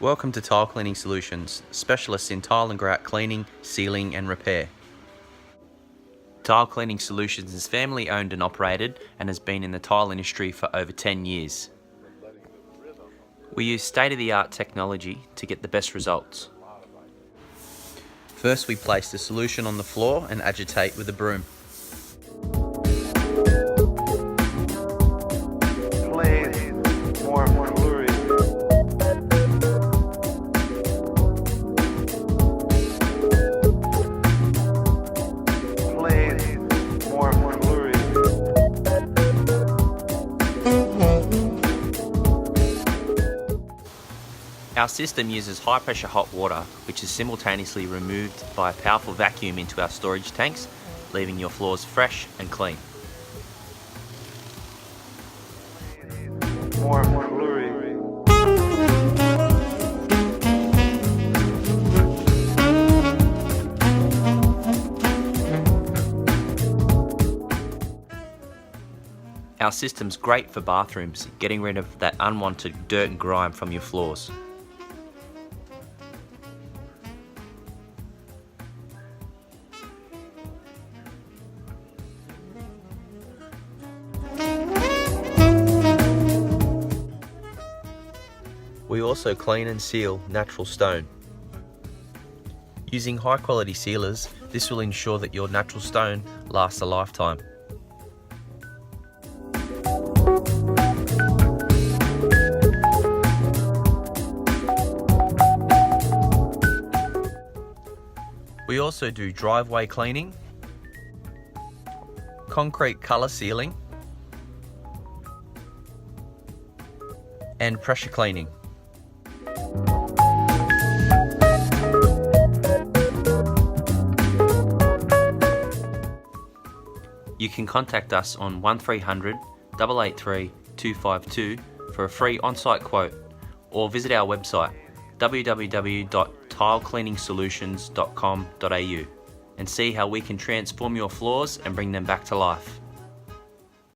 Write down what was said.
Welcome to Tile Cleaning Solutions, specialists in tile and grout cleaning, sealing and repair. Tile Cleaning Solutions is family owned and operated and has been in the tile industry for over 10 years. We use state-of-the-art technology to get the best results. First, we place the solution on the floor and agitate with a broom. Our system uses high pressure hot water, which is simultaneously removed by a powerful vacuum into our storage tanks, leaving your floors fresh and clean. Our system's great for bathrooms, getting rid of that unwanted dirt and grime from your floors. We also clean and seal natural stone. Using high quality sealers, this will ensure that your natural stone lasts a lifetime. We also do driveway cleaning, concrete colour sealing, and pressure cleaning. You can contact us on 1300 883 252 for a free on-site quote, or visit our website www.tilecleaningsolutions.com.au and see how we can transform your floors and bring them back to life.